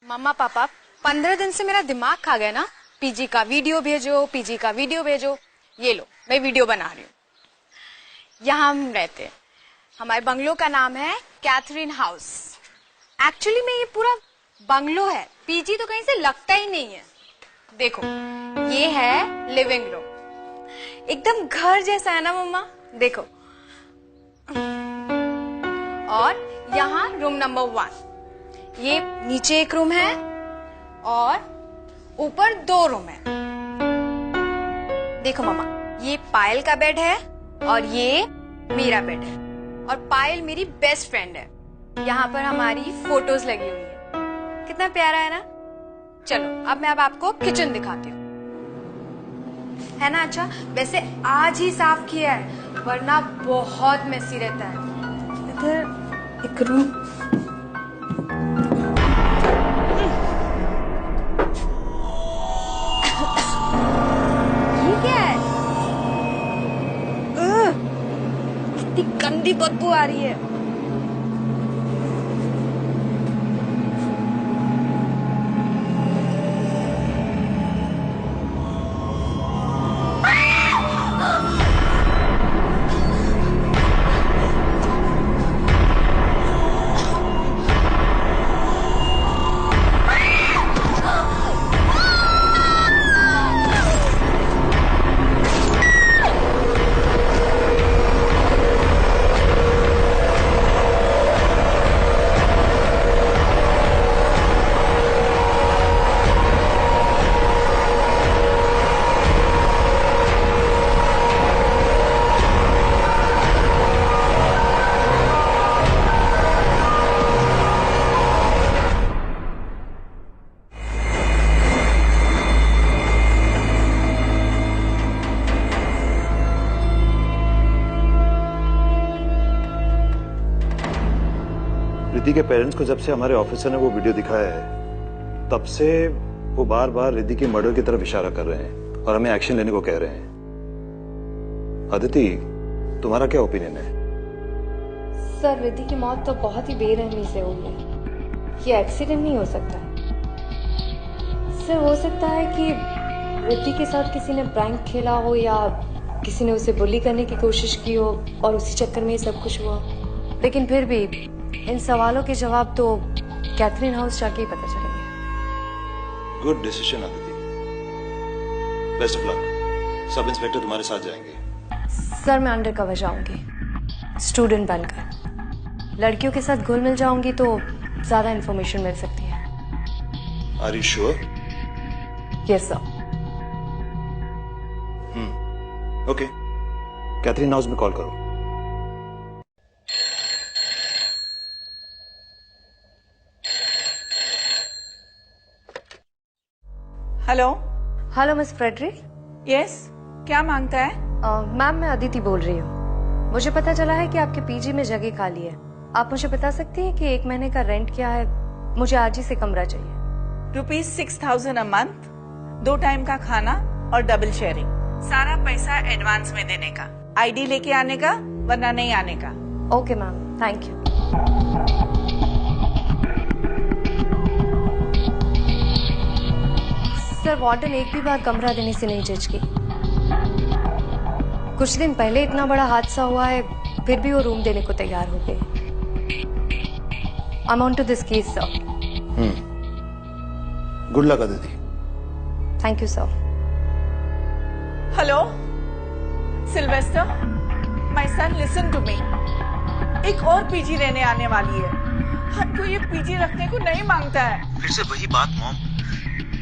मम्मा पापा 15 दिन से मेरा दिमाग खा गया ना, पीजी का वीडियो भेजो, पीजी का वीडियो भेजो। ये लो, मैं वीडियो बना रही हूँ। यहाँ हम रहते हैं। हमारे बंगलो का नाम है कैथरीन हाउस। एक्चुअली में ये पूरा बंगलो है, पीजी तो कहीं से लगता ही नहीं है। देखो, ये है लिविंग रूम, एकदम घर जैसा है ना मम्मा। देखो, और यहाँ रूम नंबर 1। ये नीचे एक रूम है और ऊपर 2 रूम है। देखो मम्मा, ये पायल का बेड है और ये मेरा बेड है। और पायल मेरी बेस्ट फ्रेंड है। यहाँ पर हमारी फोटोज लगी हुई है। कितना प्यारा है ना। चलो अब मैं आपको किचन दिखाती हूँ, है ना अच्छा। वैसे आज ही साफ किया है, वरना बहुत मेसी रहता है। इधर एक रूम, ये क्या है? कितनी गंदी बदबू आ रही है। रिद्धि के पेरेंट्स को जब से हमारे ऑफिसर ने वो वीडियो दिखाया है, तब से वो बार बार रिद्धि की मर्डर की तरफ इशारा कर रहे हैं और हमें एक्शन लेने को कह रहे हैं। अदिति, तुम्हारा क्या ओपिनियन है? सर, रिद्धि की मौत तो बहुत ही बेरहमी से हुई है। ये एक्सीडेंट नहीं हो सकता। सर, हो सकता है कि रिद्धि के साथ किसी ने प्रैंक खेला हो या किसी ने उसे बुली करने की कोशिश की हो और उसी चक्कर में ये सब कुछ हुआ। लेकिन फिर भी इन सवालों के जवाब तो कैथरीन हाउस जाके ही पता चलेंगे। Good decision Aditi, best of luck. Sub inspector तुम्हारे साथ जाएंगे। सर, मैं अंडर कवर जाऊंगी, स्टूडेंट बनकर। लड़कियों के साथ घुल मिल जाऊंगी तो ज्यादा इंफॉर्मेशन मिल सकती है। Are you sure? Yes sir. Okay, Catherine house में कॉल करो। Hello. Hello miss Frederick. Yes, क्या मांगता है? मैम, मैं अदिति बोल रही हूँ। मुझे पता चला है कि आपके पीजी में जगह खाली है। आप मुझे बता सकती हैं कि 1 महीने का रेंट क्या है? मुझे आज ही से कमरा चाहिए। ₹6,000 अ मंथ, 2 टाइम का खाना और डबल शेयरिंग। सारा पैसा एडवांस में देने का, आईडी लेके आने का, वरना नहीं आने का। Okay ma'am, thank you. Sir, warden एक भी बार कमरा देने से नहीं झिझकी। कुछ दिन पहले इतना बड़ा हादसा हुआ है, फिर भी वो रूम देने को तैयार हो गए। I am on to this case sir. Good luck Aditi. Thank you sir. Hello Sylvester, my son, listen to me. एक और पीजी लेने आने वाली है। हमको ये पीजी रखने को नहीं मांगता है। फिर से वही बात मॉम।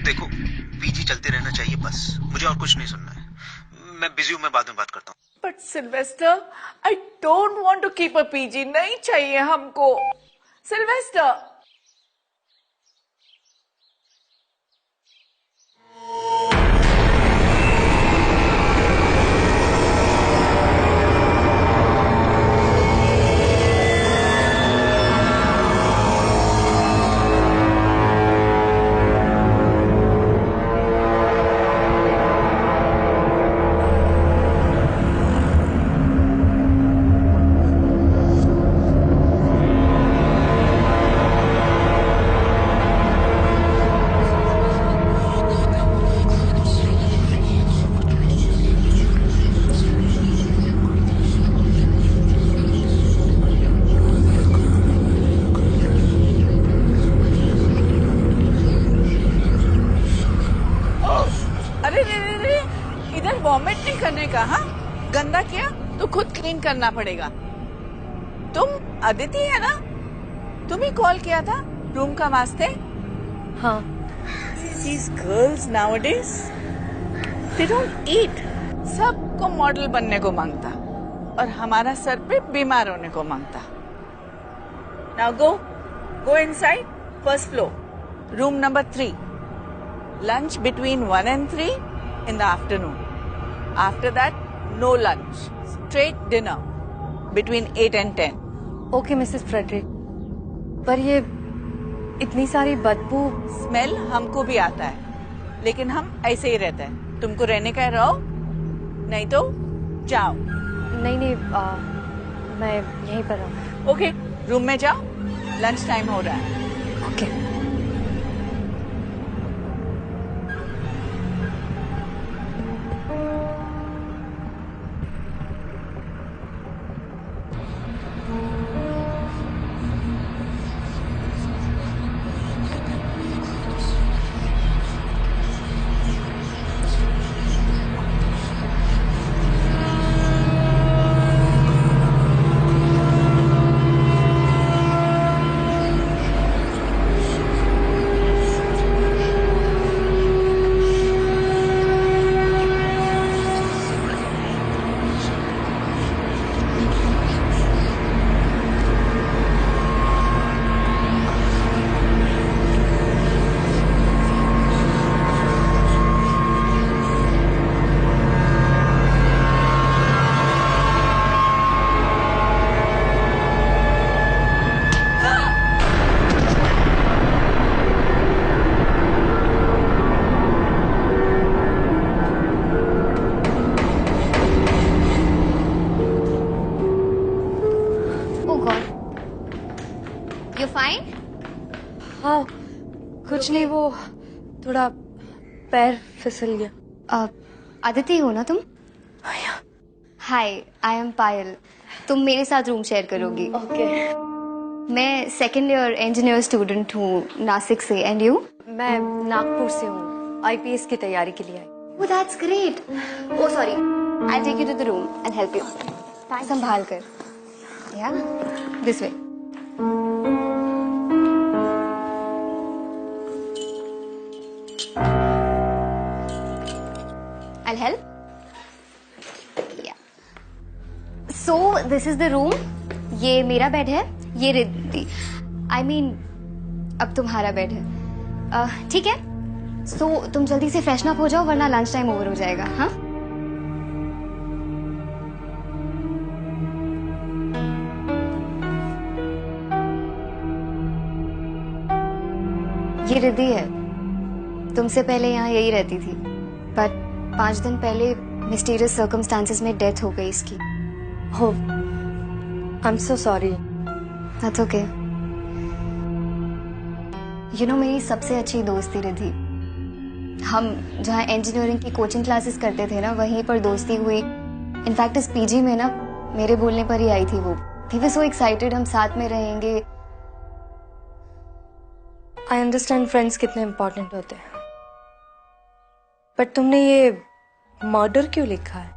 देखो, पीजी चलते रहना चाहिए बस, मुझे और कुछ नहीं सुनना है। मैं बिजी हूँ, मैं बाद में बात करता हूँ। But Sylvester, I don't want to keep a PG. नहीं चाहिए हमको सिल्वेस्टर। क्लीन करना पड़ेगा। तुम अदिति है ना? तुम ही कॉल किया था रूम का वास्ते? हाँ। These girls nowadays, they don't eat. सबको मॉडल बनने को मांगता और हमारा सर पे बीमार होने को मांगता। Now go inside, first floor, room number 3. Lunch between 1 and 3 in the afternoon. After that, no lunch. Straight dinner between 8 and 10. Okay Mrs Frederick, पर ये इतनी सारी बदबू। स्मेल हमको भी आता है, लेकिन हम ऐसे ही रहते हैं। तुमको रहने का है रहो, नहीं तो जाओ। नहीं, मैं यहीं पर हूँ। ओके, रूम में जाओ, लंच टाइम हो रहा है। ओके। हाँ, कुछ नहीं, वो थोड़ा पैर फिसल गया। अदिति हो ना तुम? हाय, आई एम पायल। तुम मेरे साथ रूम शेयर करोगी। ओके। मैं सेकेंड ईयर इंजीनियर स्टूडेंट हूँ नासिक से। And you? मैं नागपुर से हूँ, आईपीएस की तैयारी के लिए आई। Oh, that's great. Oh, sorry. I'll take you to the room and help you. संभाल कर। Yeah, this way. I'll help. Yeah. So this is the room. ये मेरा बेड है, ये रिद्धि। I mean, अब तुम्हारा बेड है। ठीक है? So तुम जल्दी से फ्रेशन अप हो जाओ, वरना लंच टाइम ओवर हो जाएगा। हाँ? ये रिद्धि है, तुमसे पहले यहाँ यही रहती थी, बट 5 दिन पहले मिस्टीरियस सर्कमस्टांसेस में डेथ हो गई इसकी। Oh, I'm so sorry. That's okay. You know, मेरी सबसे अच्छी दोस्त थी रिद्धि। हम जहाँ इंजीनियरिंग की कोचिंग क्लासेस करते थे ना, वहीं पर दोस्ती हुई। इनफैक्ट इस पीजी में ना मेरे बोलने पर ही आई थी वो। He was so excited, हम साथ में रहेंगे। I understand friends कितने important होते हैं, बट तुमने ये मर्डर क्यों लिखा है?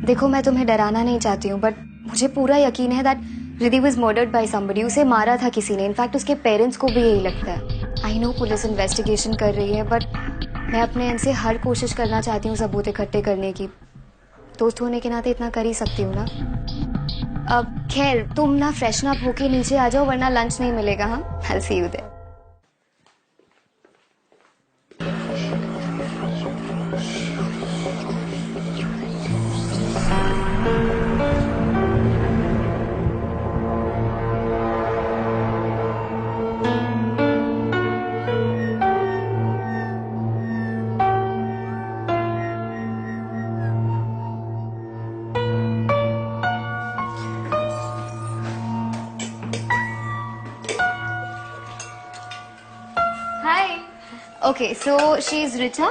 देखो, मैं तुम्हें डराना नहीं चाहती हूँ, बट मुझे पूरा यकीन है that Riddhi was murdered by somebody. उसे मारा था किसी ने। इनफैक्ट उसके पेरेंट्स को भी यही लगता है। आई नो पुलिस इन्वेस्टिगेशन कर रही है, बट मैं अपने एंड से हर कोशिश करना चाहती हूँ सबूत इकट्ठे करने की। दोस्त होने के नाते इतना कर ही सकती हूँ ना। अब खैर, तुम ना फ्रेशन अप होके नीचे आ जाओ, वरना लंच नहीं मिलेगा। हाँ, I'll see you there. Okay, so she's Richa.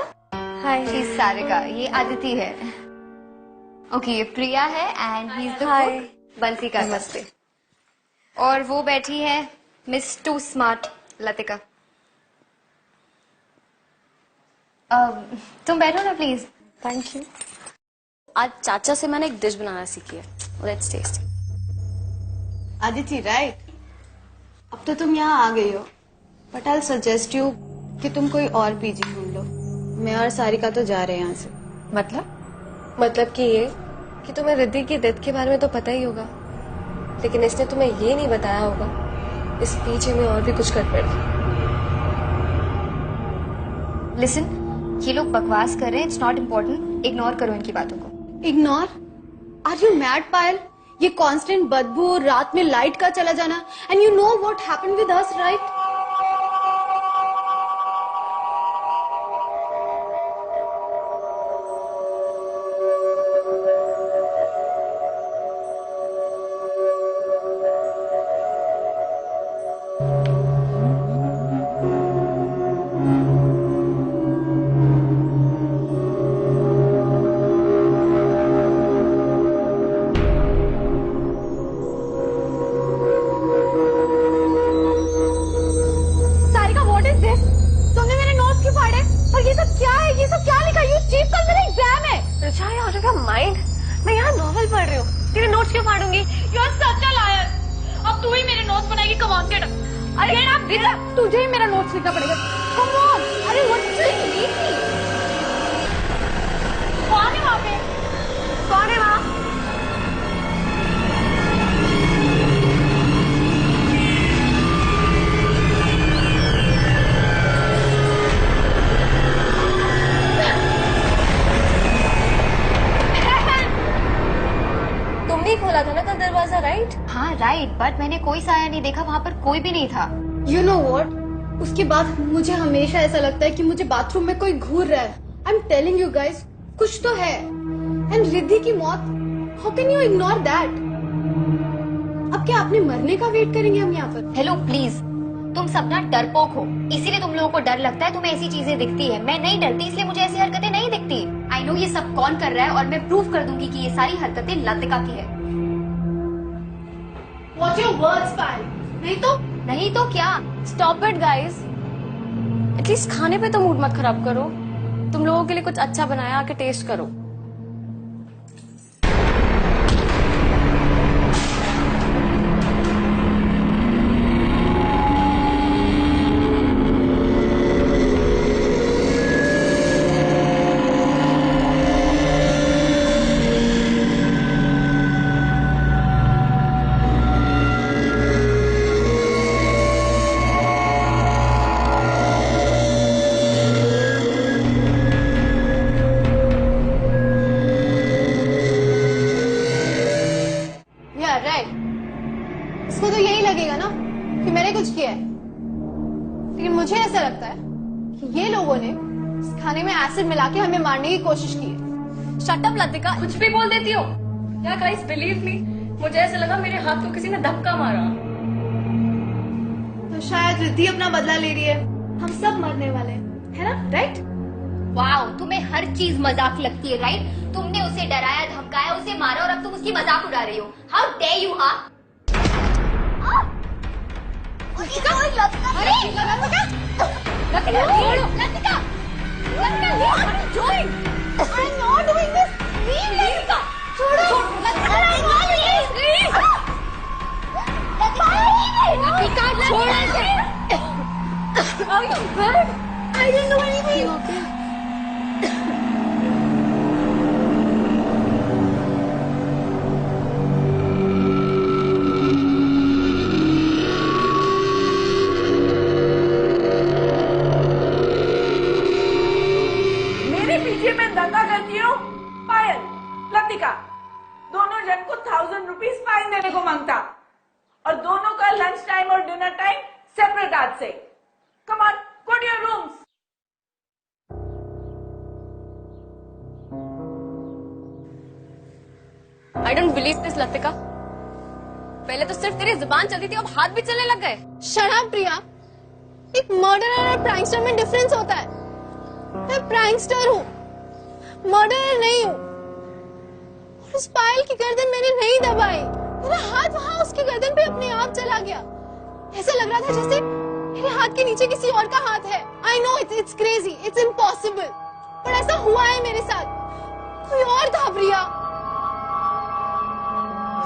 Hi. She's Sarika. ये अदिति है। Okay, ये प्रिया है and he's the Hi. cook. बंसी का नमस्ते। और वो बैठी है Miss Too Smart लतिका। तुम बैठो ना प्लीज। Thank you. आज चाचा से मैंने एक डिश बनाना सीखी है, लेट्स टेस्ट। आदिति राइट, अब तो तुम यहाँ आ गई हो, बट आई सजेस्ट यू कि तुम कोई और पीजी ढूंढ लो। मैं और सारिका तो जा रहे हैं यहाँ से। मतलब कि ये कि तुम्हें रिद्धि की डेथ के बारे में तो पता ही होगा, लेकिन इसने तुम्हें ये नहीं बताया होगा इस पीछे में और भी कुछ गड़बड़ है। लिसन, ये लोग बकवास कर रहे हैं, इट्स नॉट इम्पोर्टेंट, इग्नोर करो इनकी बातों को। इग्नोर? आर यू मैड पायल? ये कांस्टेंट बदबू, रात में लाइट का चला जाना, and you know what happened with us right? तुझे ही मेरा नोट्स लिखना पड़ेगा। Come on! अरे what is doing lately? कौन है वहाँ पे? कौन है वहाँ? तुमने ही खोला था ना कल दरवाजा राइट? हाँ राइट, बट मैंने कोई साया नहीं देखा, वहाँ पर कोई भी नहीं था। You know what? उसके बाद मुझे हमेशा ऐसा लगता है कि मुझे बाथरूम में कोई घूर रहा है। I'm telling you guys, कुछ तो है। And रिद्धि की मौत, how can you ignore that? अब क्या आपने मरने का वेट करेंगे हम यहाँ पर? हेलो प्लीज, तुम सब ना डरपोक हो, इसीलिए तुम लोगों को डर लगता है, तुम्हें ऐसी चीजें दिखती है। मैं नहीं डरती, इसलिए मुझे ऐसी हरकतें नहीं दिखती। आई नो ये सब कौन कर रहा है और मैं प्रूव कर दूंगी कि ये सारी हरकतें लतिका की है। Watch your words, पायल। नहीं तो क्या? स्टॉप इट गाइस, एटलीस्ट खाने पे तो मूड मत खराब करो। तुम लोगों के लिए कुछ अच्छा बनाया, आके टेस्ट करो। इसको तो यही लगेगा ना कि मैंने कुछ किया है, लेकिन मुझे ऐसा लगता है कि ये लोगों ने इस खाने में एसिड मिला के हमें मारने की कोशिश की है। शट अप लतिका, कुछ भी बोल देती हो। या गाइस बिलीव मी, मुझे ऐसा लगा मेरे हाथ को किसी ने धक्का मारा। तो शायद रिद्धि अपना बदला ले रही है, हम सब मरने वाले हैं, है ना? राइट? वाओ, तुम्हें हर चीज मजाक लगती है राइट? तुमने उसे डराया, धमकाया, उसे मारा और अब तुम उसकी मजाक उड़ा रही हो। How dare you! हाँ I didn't know anything. Okay. मेरे पीछे में दंगा करती हो पायल, लतिका, दोनों जन को 1000 रुपीज फाइन देने को मांगता और दोनों का लंच टाइम और डिनर टाइम सेपरेट आज से। Come on, go to your rooms. I don't believe this Latika, पहले तो सिर्फ तेरी जुबान चलती थी, अब हाथ भी चलने लग गए। शट अप प्रिया, एक मर्डरर और प्रैंकस्टर में डिफरेंस होता है। मैं प्रैंकस्टर हूँ, मर्डरर नहीं हूँ। उस पायल की गर्दन मैंने नहीं दबाई, मेरा हाथ वहां उसकी गर्दन पे अपने आप चला गया। ऐसा लग रहा था जैसे मेरे हाथ के नीचे किसी और का हाथ है। I know it's crazy, it's impossible, पर ऐसा हुआ है मेरे साथ।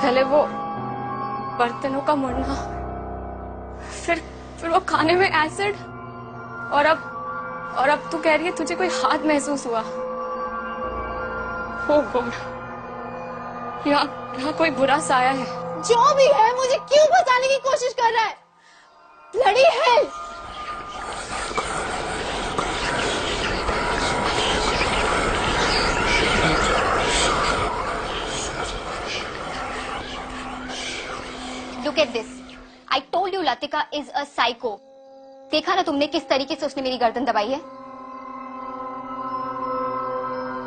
पहले वो बर्तनों का मुड़ना, फिर वो खाने में एसिड, और अब तू कह रही है तुझे कोई हाथ महसूस हुआ। ओ गॉड, यहाँ कोई बुरा साया है। जो भी है, मुझे क्यों बचाने की कोशिश कर रहा है? Bloody hell! Look at this. I told you Latika is a psycho. देखा ना तुमने किस तरीके से उसने मेरी गर्दन दबाई है?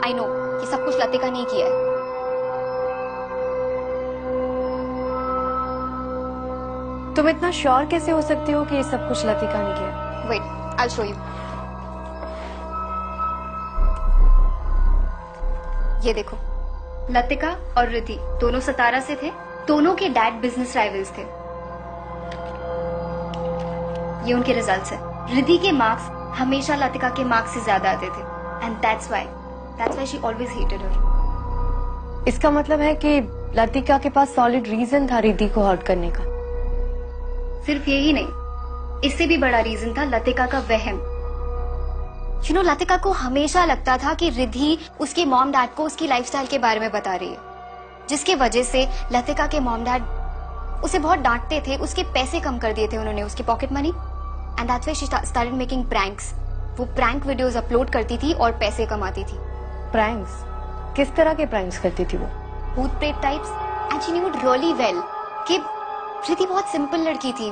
I know कि सब कुछ लतिका ने किया है। तुम इतना श्योर कैसे हो सकते हो कि ये सब कुछ लतिका ने किया? Wait, I'll show you. ये देखो, लतिका और रिद्धि दोनों सतारा से थे। दोनों के डैड बिजनेस राइवल्स थे। ये उनके रिजल्ट्स है। रिद्धि के मार्क्स हमेशा लतिका के मार्क्स से ज्यादा आते थे, and that's why she always hated her. इसका मतलब है कि लतिका के पास सॉलिड रीजन था रिद्धि को हर्ट करने का। सिर्फ यही नहीं, इससे भी बड़ा रीजन था लतिका का वहम। यू नो, लतिका को हमेशा लगता था कि रिद्धि उसके मॉम डैड को उसकी लाइफस्टाइल के बारे में बता रही है, जिसकी वजह से लतिका के मॉम डैड उसे बहुत डांटते थे। उसके पैसे कम कर दिए थे उन्होंने, उसकी pocket money, and that's why she started making pranks. वो प्रैंक वीडियोस अपलोड करती थी और पैसे कमाती थी। प्रैंक्स? किस तरह के प्रैंक्स करती थी वो? भूत प्रेत types, and she knew it really well कि रिद्धि बहुत सिंपल लड़की थी,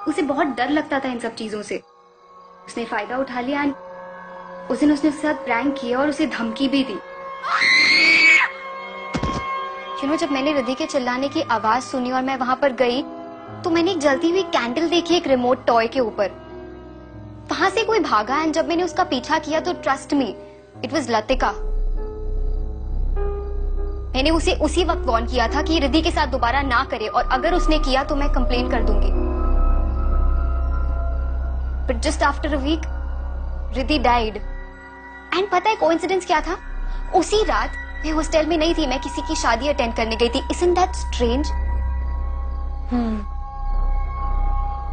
उसे बहुत डर लगता था इन सब चीजों से। उसने फायदा उठा लिया, एंड उस दिन उसने उसके साथ प्रैंक किया और उसे धमकी भी दी। You know, जब मैंने रिद्धि के चिल्लाने की आवाज सुनी और मैं वहां पर गई, तो मैंने एक जलती हुई कैंडल देखी एक रिमोट टॉय के ऊपर। वहां से कोई भागा, एंड जब मैंने उसका पीछा किया तो trust me, it was Latika. मैंने उसे उसी वक्त वार्न किया था कि रिद्धि के साथ दोबारा ना करे, और अगर उसने किया तो मैं कंप्लेन कर दूंगी। But just after a week Riddhi died, and पता है कोइंसिडेंस क्या था? उसी रात मैं हॉस्टल में नहीं थी, मैं किसी की शादी अटेंड करने गई थी। Isn't that strange?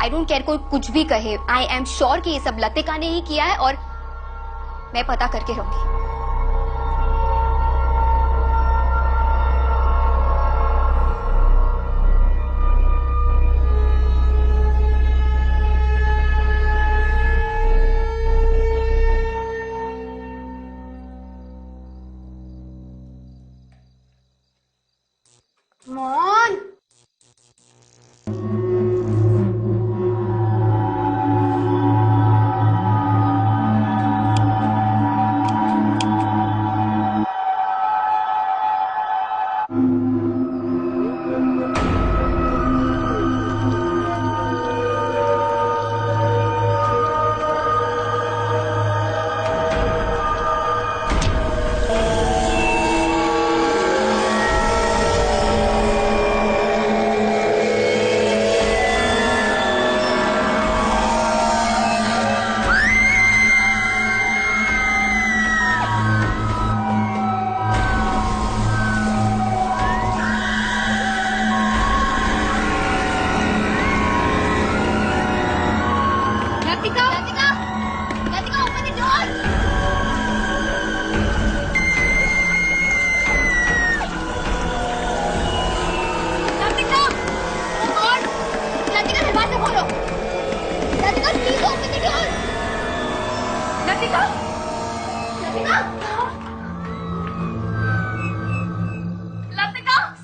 I don't care कोई कुछ भी कहे, I am sure कि ये सब लतिका ने ही किया है, और मैं पता करके रहूंगी। मॉम,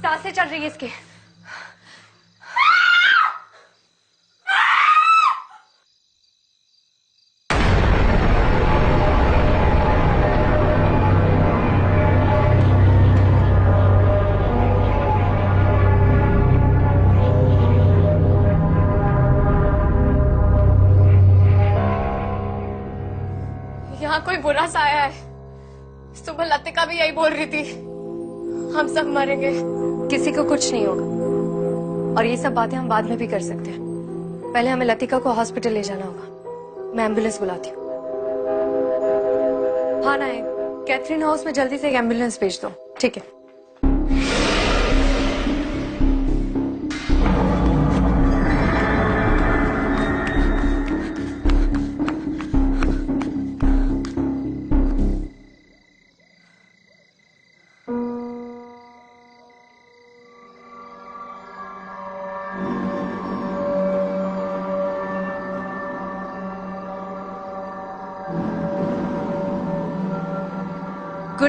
सांसें चल रही है इसके। यहाँ कोई बुरा साया है। सुबह लतिका भी यही बोल रही थी, हम सब मरेंगे। किसी को कुछ नहीं होगा, और ये सब बातें हम बाद में भी कर सकते हैं। पहले हमें लतिका को हॉस्पिटल ले जाना होगा। मैं एम्बुलेंस बुलाती हूँ। हाँ नायक, कैथरीन हाउस में जल्दी से एक एम्बुलेंस भेज दो। ठीक है।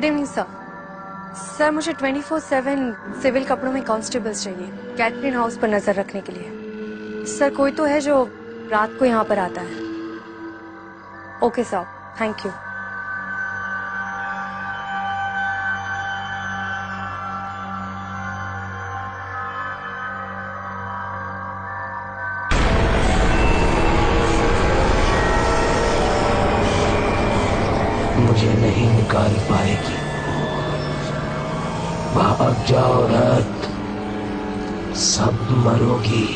Good evening sir. सर मुझे 24/7 सिविल कपड़ों में कांस्टेबल्स चाहिए कैथरीन हाउस पर नजर रखने के लिए। सर कोई तो है जो रात को यहाँ पर आता है? Okay sir, thank you. मुझे नहीं निकाल पाएगी। भाग जाओ रात, सब मरोगी,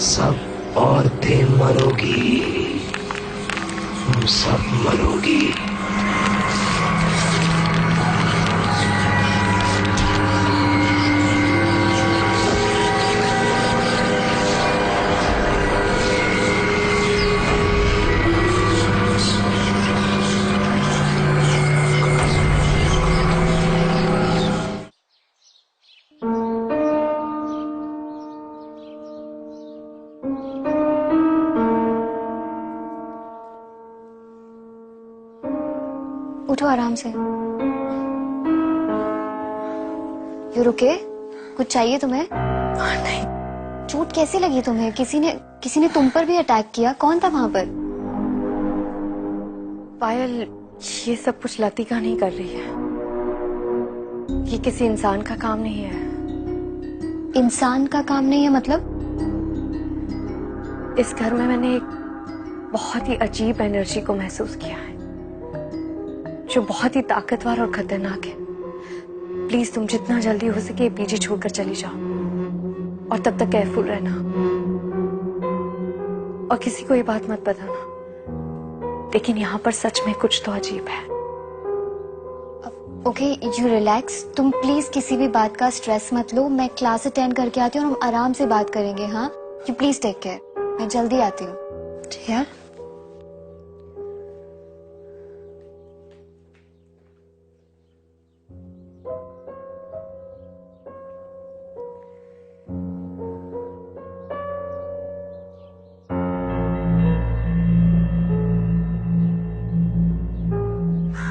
सब औरतें मरोगी, तुम सब मरोगी। उठो आराम से। यू रुके? कुछ चाहिए तुम्हें? नहीं। चोट कैसी लगी तुम्हें? किसी ने तुम पर भी अटैक किया? कौन था वहां पर? पायल, ये सब कुछ लतिका नहीं कर रही है। ये किसी इंसान का काम नहीं है। इंसान का काम नहीं है मतलब? इस घर में मैंने एक बहुत ही अजीब एनर्जी को महसूस किया है जो बहुत ही ताकतवर और खतरनाक है। प्लीज तुम जितना जल्दी हो सके पीजी छोड़कर चली जाओ और तब तक केयरफुल रहना और किसी को ये बात मत बताना। लेकिन यहाँ पर सच में कुछ तो अजीब है। Okay, you relax. तुम प्लीज किसी भी बात का स्ट्रेस मत लो। मैं क्लास अटेंड करके आती हूँ और हम आराम से बात करेंगे। हाँ, यू प्लीज टेक केयर। मैं जल्दी आती हूँ। ठीक है?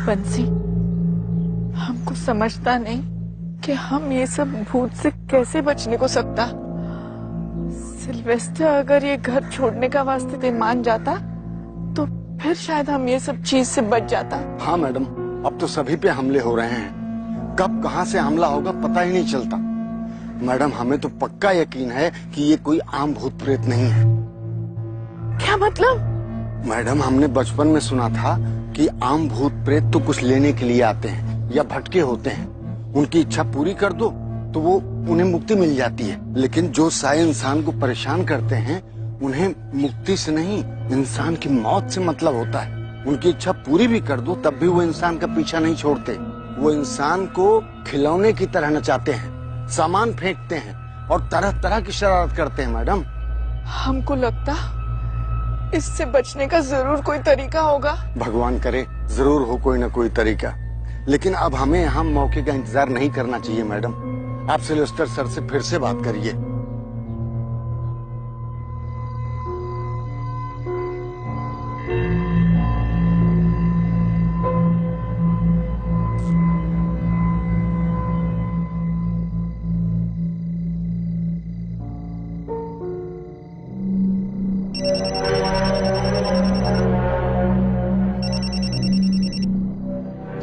बंसी, हमको समझता नहीं कि हम ये सब भूत से कैसे बचने को सकता। सिल्वेस्टर अगर ये घर छोड़ने का वास्ते मान जाता तो फिर शायद हम ये सब चीज से बच जाता। हाँ मैडम, अब तो सभी पे हमले हो रहे हैं। कब कहाँ से हमला होगा पता ही नहीं चलता। मैडम, हमें तो पक्का यकीन है कि ये कोई आम भूत प्रेत नहीं है। क्या मतलब? मैडम, हमने बचपन में सुना था कि आम भूत प्रेत तो कुछ लेने के लिए आते हैं या भटके होते हैं। उनकी इच्छा पूरी कर दो तो वो उन्हें मुक्ति मिल जाती है। लेकिन जो सारे इंसान को परेशान करते हैं उन्हें मुक्ति से नहीं, इंसान की मौत से मतलब होता है। उनकी इच्छा पूरी भी कर दो तब भी वो इंसान का पीछा नहीं छोड़ते। वो इंसान को खिलौने की तरह नचाते हैं, सामान फेंकते हैं और तरह तरह की शरारत करते हैं। मैडम, हमको लगता इससे बचने का जरूर कोई तरीका होगा। भगवान करे जरूर हो कोई ना कोई तरीका। लेकिन अब हमें यहाँ मौके का इंतजार नहीं करना चाहिए। मैडम, आप सिल्वेस्टर सर से फिर से बात करिए।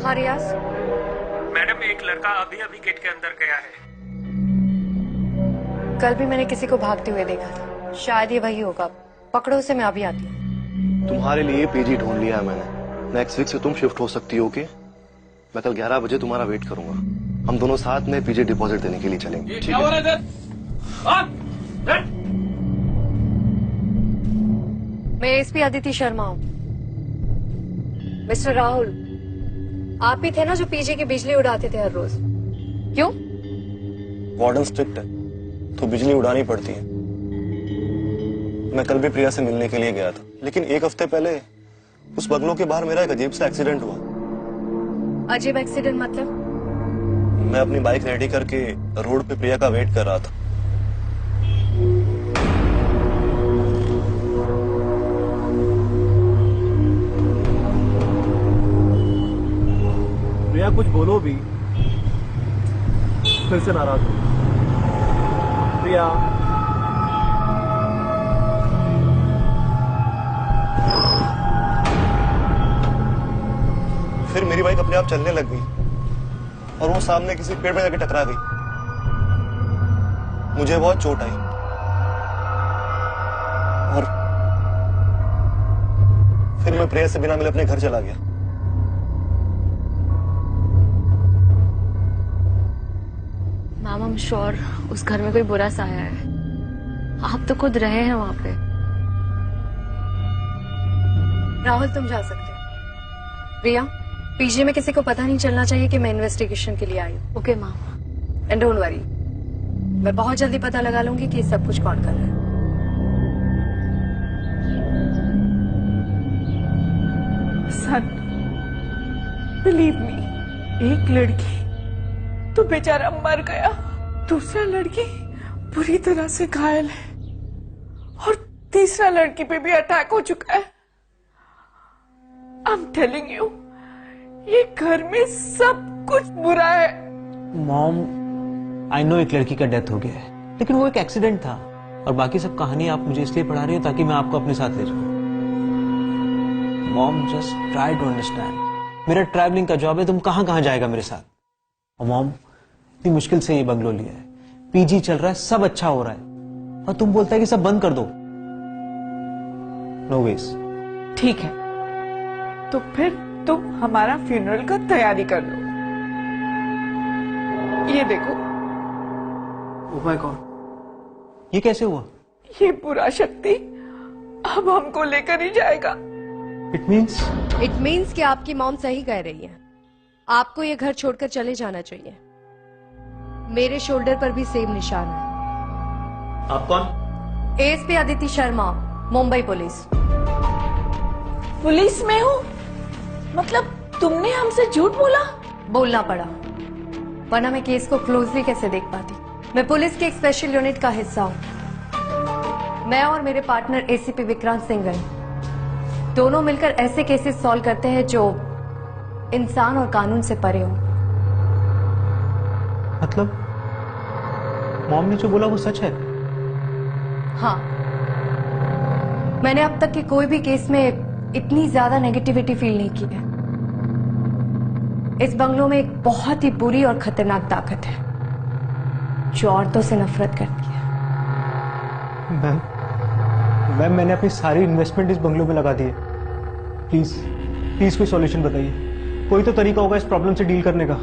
हाँ रियाज। मैडम, एक लड़का अभी अभी गेट के अंदर गया है। कल भी मैंने किसी को भागते हुए देखा था, शायद ये वही होगा। पकड़ो उसे, मैं अभी आती हूँ। तुम्हारे लिए पीजी ढूंढ लिया है मैंने। नेक्स्ट वीक से तुम शिफ्ट हो सकती हो। ओके, मैं कल 11 बजे तुम्हारा वेट करूंगा। हम दोनों साथ में पीजी डिपॉजिट देने के लिए चलेंगे। ठीक है? मैं एसपी अदिति शर्मा हूँ। मिस्टर राहुल, आप ही थे ना जो पीजी की बिजली उड़ाते थे हर रोज? क्यों? वार्डन स्ट्रिक्ट है तो बिजली उड़ानी पड़ती है। मैं कल भी प्रिया से मिलने के लिए गया था, लेकिन एक हफ्ते पहले उस बंगलों के बाहर मेरा एक अजीब सा एक्सीडेंट हुआ। अजीब एक्सीडेंट मतलब? मैं अपनी बाइक रेडी करके रोड पे प्रिया का वेट कर रहा था। प्रिया कुछ बोलो भी फिर से नाराज हो। प्रिया फिर मेरी बाइक अपने आप चलने लग गई और वो सामने किसी पेड़ पे जाके टकरा गई। मुझे बहुत चोट आई और फिर मैं प्रिया से बिना मिले अपने घर चला गया। मैम, आई एम श्योर उस घर में कोई बुरा साया है। आप तो खुद रहे हैं वहां पे। राहुल, तुम जा सकते हो। प्रिया, पीजी में किसी को पता नहीं चलना चाहिए कि मैं इन्वेस्टिगेशन के लिए आई हूँ। Okay ma'am. And don't worry, मैं बहुत जल्दी पता लगा लूंगी कि सब कुछ कौन कर रहा है। सन, बिलीव मी, एक लड़की तो बेचारा मर गया, दूसरा लड़की बुरी तरह से घायल है और तीसरा लड़की पे भी अटैक हो चुका है। आई एम टेलिंग यू, ये घर में सब कुछ बुरा है। मॉम, आई नो एक लड़की का डेथ हो गया है, लेकिन वो एक एक्सीडेंट था और बाकी सब कहानी आप मुझे इसलिए पढ़ा रही हो ताकि मैं आपको अपने साथ ले जाऊं। Mom, just try to understand. मेरा ट्रैवलिंग का जॉब है, तुम कहां कहां जाएगा मेरे साथ? और मॉम, इतनी मुश्किल से ये बंगलो लिया है, पीजी चल रहा है, सब अच्छा हो रहा है और तुम बोलता है कि सब बंद कर दो। No veg. ठीक है, तो फिर तुम हमारा फ्यूनरल का तैयारी कर लो। ये देखो। ओह माय गॉड, ये कैसे हुआ? ये बुरा शक्ति अब हमको लेकर ही जाएगा। इट मीन्स कि आपकी मॉम सही कह रही है। आपको ये घर छोड़कर चले जाना चाहिए। मेरे शोल्डर पर भी सेम निशान है। आप कौन? ASP Aditi Sharma, Mumbai police. Police में हूँ? मतलब तुमने हमसे झूठ बोला? बोलना पड़ा, वरना मैं केस को क्लोजली कैसे देख पाती। मैं पुलिस की एक स्पेशल यूनिट का हिस्सा हूँ। मैं और मेरे पार्टनर एसीपी विक्रांत सिंघल दोनों मिलकर ऐसे केसेस सॉल्व करते हैं जो इंसान और कानून से परे हो। मतलब मॉम ने जो बोला वो सच है? हाँ, मैंने अब तक के कोई भी केस में इतनी ज्यादा नेगेटिविटी फील नहीं की है। इस बंगलों में एक बहुत ही बुरी और खतरनाक ताकत है जो औरतों से नफरत करती है। मैम, मैंने अपनी सारी इन्वेस्टमेंट इस बंगलों में लगा दी है। प्लीज कोई सॉल्यूशन बताइए। कोई तो तरीका होगा इस प्रॉब्लम से डील करने का।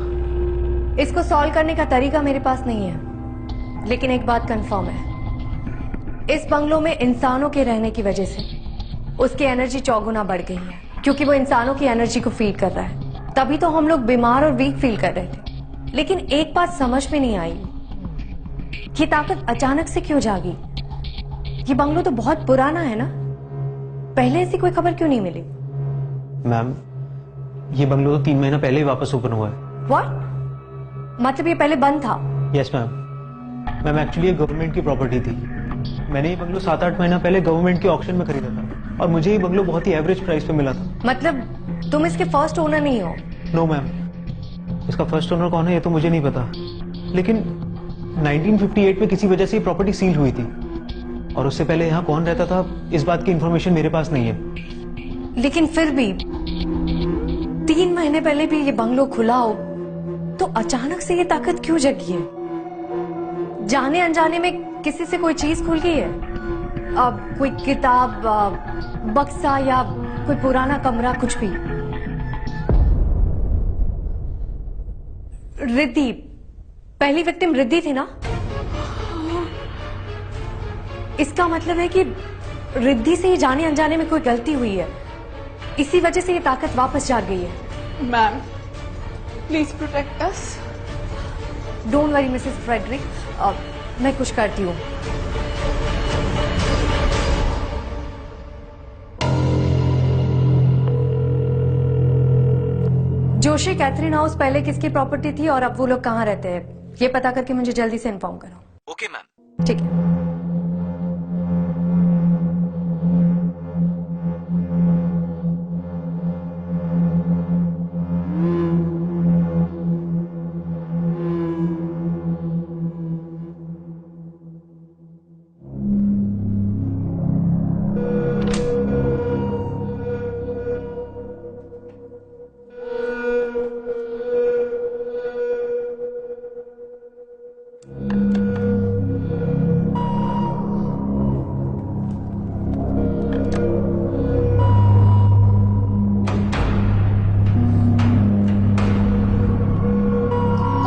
इसको सॉल्व करने का तरीका मेरे पास नहीं है, लेकिन एक बात कंफर्म है, इस बंगलों में इंसानों के रहने की वजह से उसकी एनर्जी 4 गुना बढ़ गई है, क्योंकि वो इंसानों की एनर्जी को फीड कर रहा है। तभी तो हम लोग बीमार और वीक फील कर रहे थे। लेकिन एक बात समझ में नहीं आई, ये ताकत अचानक से क्यों जागी? ये बंगलो तो बहुत पुराना है ना, पहले ऐसी कोई खबर क्यों नहीं मिली? मैम, ये बंगलो तो 3 महीना पहले ही वापस ओपन हुआ है। व्हाट? मतलब ये पहले बंद था? यस मैम, एक्चुअली ये गवर्नमेंट की प्रॉपर्टी थी। मैंने ये बंगलो 7-8 महीना पहले गवर्नमेंट के ऑक्शन में खरीदा था और मुझे ये बंगलो बहुत ही एवरेज प्राइस पे मिला था। मतलब तुम इसके फर्स्ट ओनर नहीं हो? नो मैम, इसका फर्स्ट ओनर कौन है ये तो मुझे नहीं पता, लेकिन 1958 में किसी वजह से ये प्रॉपर्टी सील हुई थी और उससे पहले यहाँ कौन रहता था इस बात की इंफॉर्मेशन मेरे पास नहीं है। लेकिन फिर भी 3 महीने पहले भी ये बंगलो खुला हो तो अचानक से ये ताकत क्यों जगी है? जाने अनजाने में किसी से कोई चीज खुल गई है? अब कोई किताब, बक्सा या कोई पुराना कमरा, कुछ भी। रिद्धि, पहली विक्टिम रिद्धि थी ना? इसका मतलब है कि रिद्धि से ये जाने अनजाने में कोई गलती हुई है, इसी वजह से ये ताकत वापस जाग गई है। Ma'am, please protect us. Don't worry Mrs Frederick, मैं कुछ करती हूँ। जोशी कैथरीन हाउस पहले किसकी प्रॉपर्टी थी और अब वो लोग कहाँ रहते हैं, ये पता करके मुझे जल्दी से इन्फॉर्म करो। Okay ma'am. ठीक है।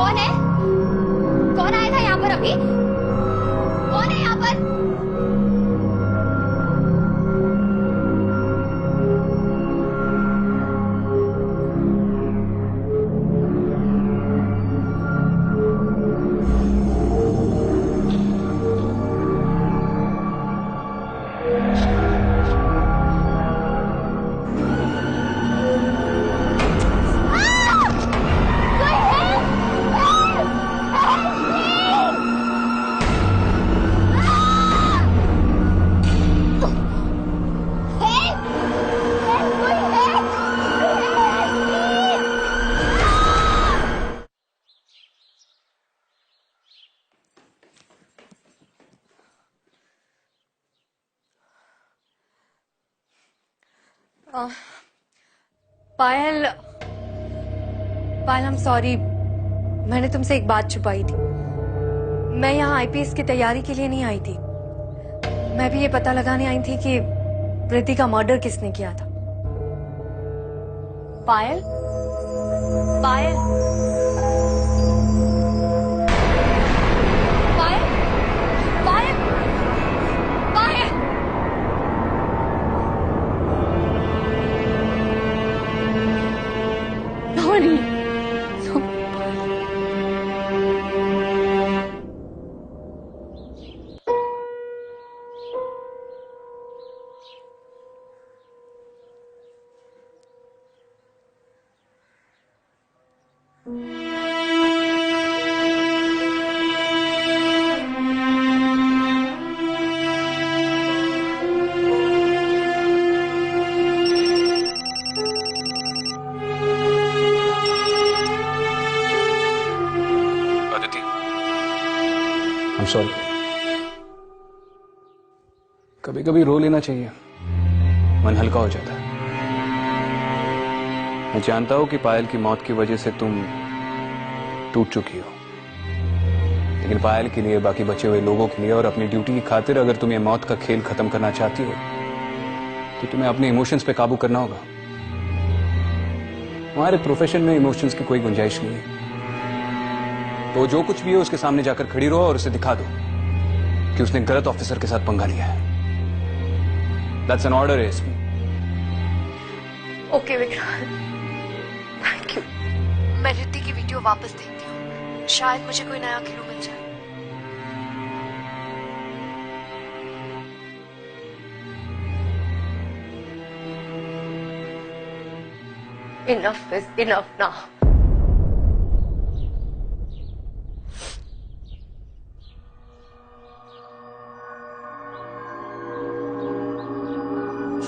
कौन है? कौन आया था यहाँ पर अभी? कौन है यहाँ पर? पायल, पायल, I'm सॉरी, मैंने तुमसे एक बात छुपाई थी। मैं यहाँ आईपीएस की तैयारी के लिए नहीं आई थी। मैं भी ये पता लगाने आई थी कि प्रीति का मर्डर किसने किया था। पायल, पायल, पायल, पायल, पायल। Nani? सॉरी। कभी कभी रो लेना चाहिए, मन हल्का हो जाता है। मैं जानता हूं कि पायल की मौत की वजह से तुम टूट चुकी हो, लेकिन पायल के लिए, बाकी बचे हुए लोगों के लिए और अपनी ड्यूटी की खातिर अगर तुम ये मौत का खेल खत्म करना चाहती हो तो तुम्हें अपने इमोशंस पे काबू करना होगा। हमारे प्रोफेशन में इमोशंस की कोई गुंजाइश नहीं है। तो जो कुछ भी है उसके सामने जाकर खड़ी रहो और उसे दिखा दो कि उसने गलत ऑफिसर के साथ पंगा लिया है। That's an order, ASP. Okay Vikrant, thank you. मैं रिद्धि की वीडियो वापस देखती हूँ, शायद मुझे कोई नया क्लू मिल जाए। Enough is enough now.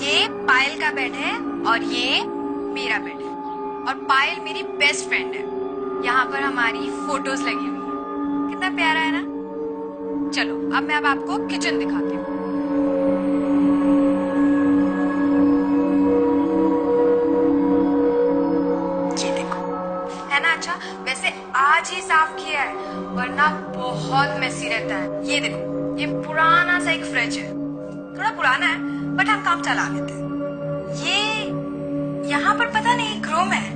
ये पायल का बेड है और ये मेरा बेड है, और पायल मेरी बेस्ट फ्रेंड है। यहाँ पर हमारी फोटोज लगी हुई है, कितना प्यारा है ना। चलो अब मैं आपको किचन दिखाती हूँ। ये देखो, है ना अच्छा। वैसे आज ही साफ किया है, वरना बहुत मेसी रहता है। ये देखो, ये पुराना सा एक फ्रिज है, थोड़ा पुराना है बट हम काम चला लेते हैं। ये यहाँ पर पता नहीं एक रूम है।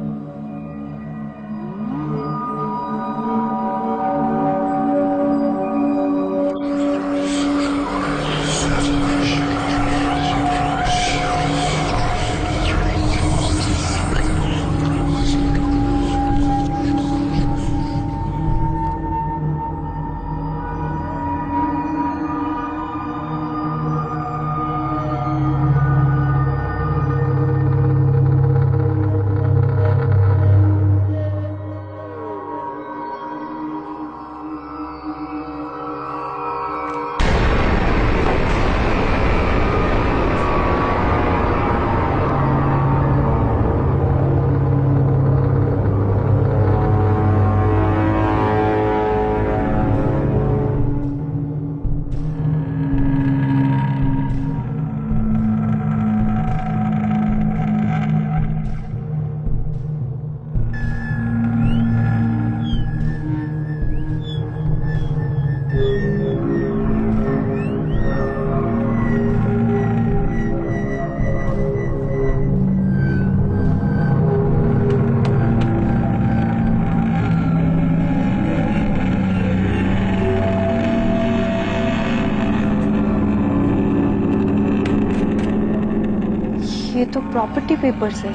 तो प्रॉपर्टी पेपर से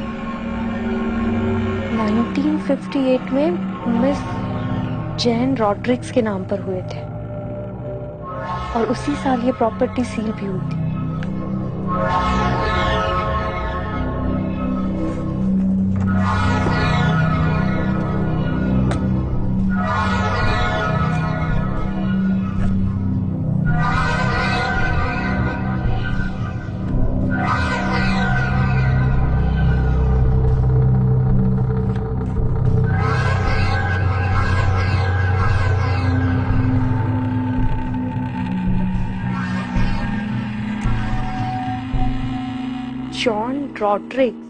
1958 में मिस जैन रॉड्रिक्स के नाम पर हुए थे और उसी साल ये प्रॉपर्टी सील भी हुई थी। जॉन रॉड्रिक्स।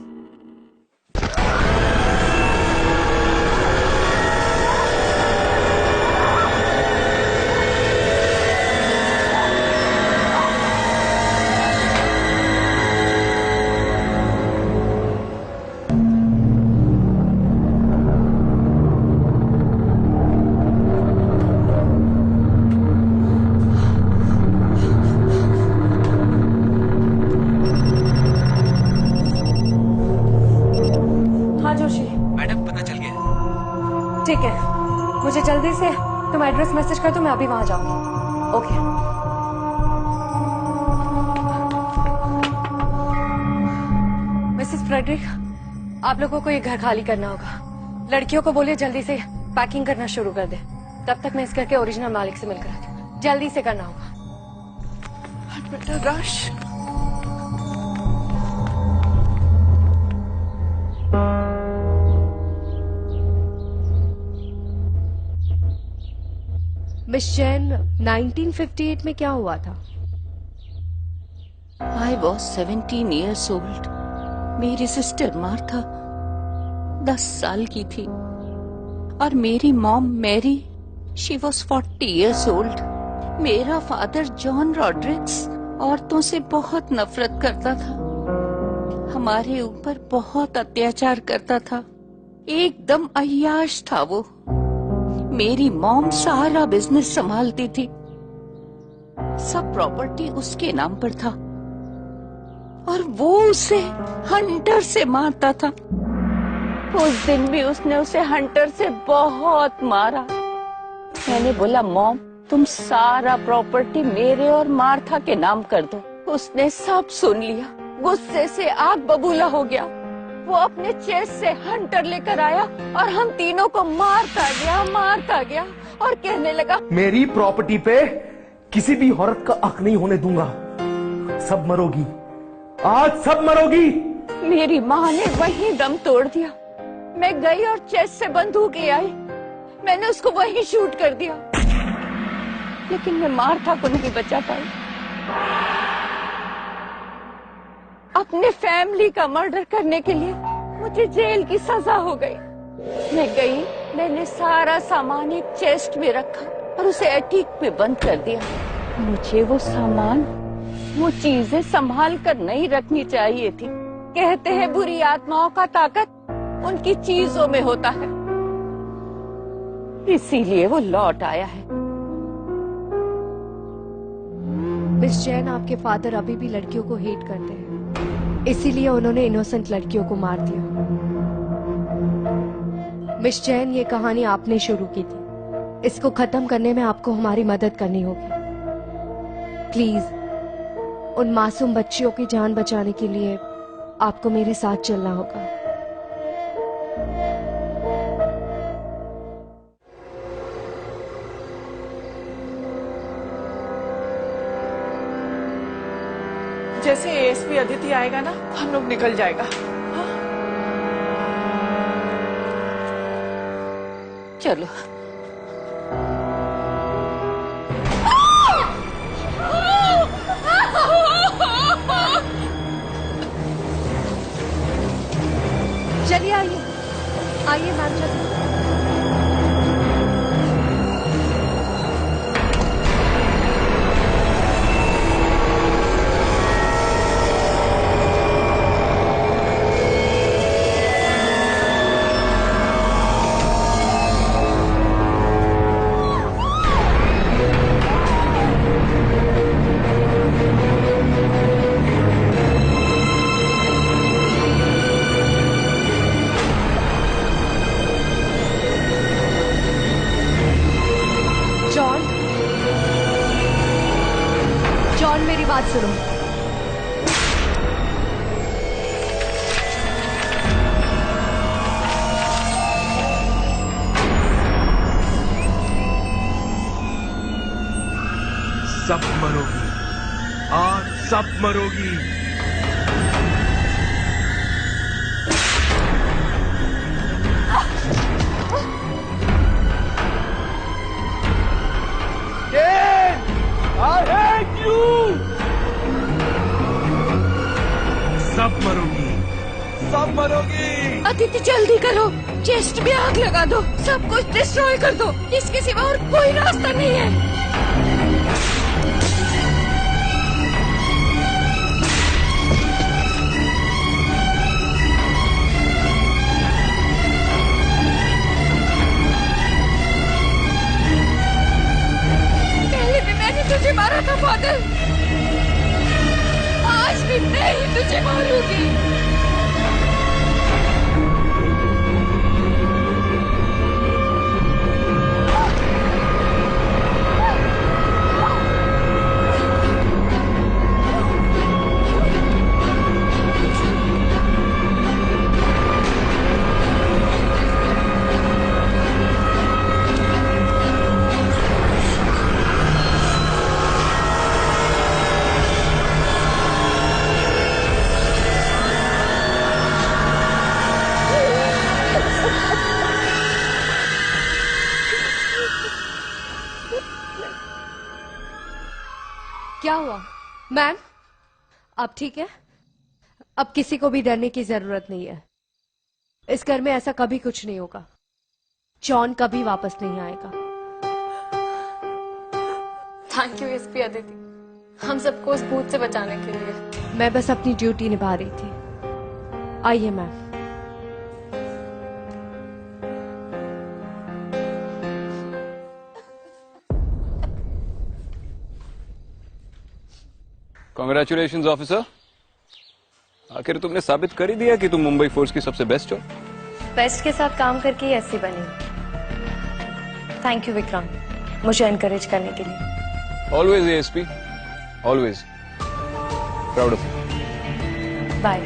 ठीक है, मुझे जल्दी से तुम एड्रेस मैसेज कर दो, मैं अभी वहां जाऊंगी। ओके। मिसेस फ्रेडरिक, आप लोगों को ये घर खाली करना होगा। लड़कियों को बोलिए जल्दी से पैकिंग करना शुरू कर दे। तब तक मैं इस घर के ओरिजिनल मालिक से मिलकर आती हूँ। जल्दी से करना होगा। बेटा रश। मिस जैन, 1958 में क्या हुआ था? I was 17 years old. मेरी सिस्टर मार्था 10 साल की थी और मेरी mom Mary she was 40 years old. मेरा फादर जॉन रॉड्रिक्स औरतों से बहुत नफरत करता था, हमारे ऊपर बहुत अत्याचार करता था, एकदम अय्याश था वो। मेरी मॉम सारा बिजनेस संभालती थी, सब प्रॉपर्टी उसके नाम पर था और वो उसे हंटर से मारता था। उस दिन भी उसने उसे हंटर से बहुत मारा। मैंने बोला मॉम तुम सारा प्रॉपर्टी मेरे और मार्था के नाम कर दो। उसने सब सुन लिया, गुस्से से आग बबूला हो गया। वो अपने चेस्ट से हंटर लेकर आया और हम तीनों को मारता गया और कहने लगा मेरी प्रॉपर्टी पे किसी भी औरत का हक नहीं होने दूंगा। सब मरोगी, आज सब मरोगी। मेरी माँ ने वहीं दम तोड़ दिया। मैं गई और चेस्ट से बंदूक ले आई, मैंने उसको वहीं शूट कर दिया, लेकिन मैं मार्था को नहीं बचा पाई। अपने फैमिली का मर्डर करने के लिए मुझे जेल की सजा हो गई। मैं गई, मैंने सारा सामान एक चेस्ट में रखा और उसे एटीक पे बंद कर दिया। मुझे वो सामान, वो चीजें संभाल कर नहीं रखनी चाहिए थी। कहते हैं बुरी आत्माओं का ताकत उनकी चीजों में होता है, इसीलिए वो लौट आया है। मिस जैन, आपके फादर अभी भी लड़कियों को हेट करते हैं, इसीलिए उन्होंने इनोसेंट लड़कियों को मार दिया। मिस जैन, ये कहानी आपने शुरू की थी, इसको खत्म करने में आपको हमारी मदद करनी होगी। प्लीज, उन मासूम बच्चियों की जान बचाने के लिए आपको मेरे साथ चलना होगा। जैसे एएसपी अदिति आएगा ना, हम लोग निकल जाएगा। हाँ? चलो। चलिए आइए मैम, चलिए। मेरी बात सुनो। सब मरोगी, आज सब मरोगी। I hate you! सब मरोगी, सब मरोगी। अदिति जल्दी करो, चेस्ट में आग लगा दो, सब कुछ डिस्ट्रॉय कर दो, इसके सिवा और कोई रास्ता नहीं है। तुझे मारा था फादर, आज भी मैं ही तुझे मारूंगी। क्या हुआ मैम? अब ठीक है? अब किसी को भी डरने की जरूरत नहीं है। इस घर में ऐसा कभी कुछ नहीं होगा। जॉन कभी वापस नहीं आएगा। थैंक यू एसपी अदिति, हम सबको उस भूत से बचाने के लिए। मैं बस अपनी ड्यूटी निभा रही थी। आइए मैम। कांग्रेचुलेशंस ऑफिसर, आखिर तुमने साबित कर ही दिया कि तुम मुंबई फोर्स की सबसे बेस्ट हो। बेस्ट के साथ काम करके ही ऐसी बनी। थैंक यू विक्रांत, मुझे एनकरेज करने के लिए। Always ASP, always proud of you. Bye.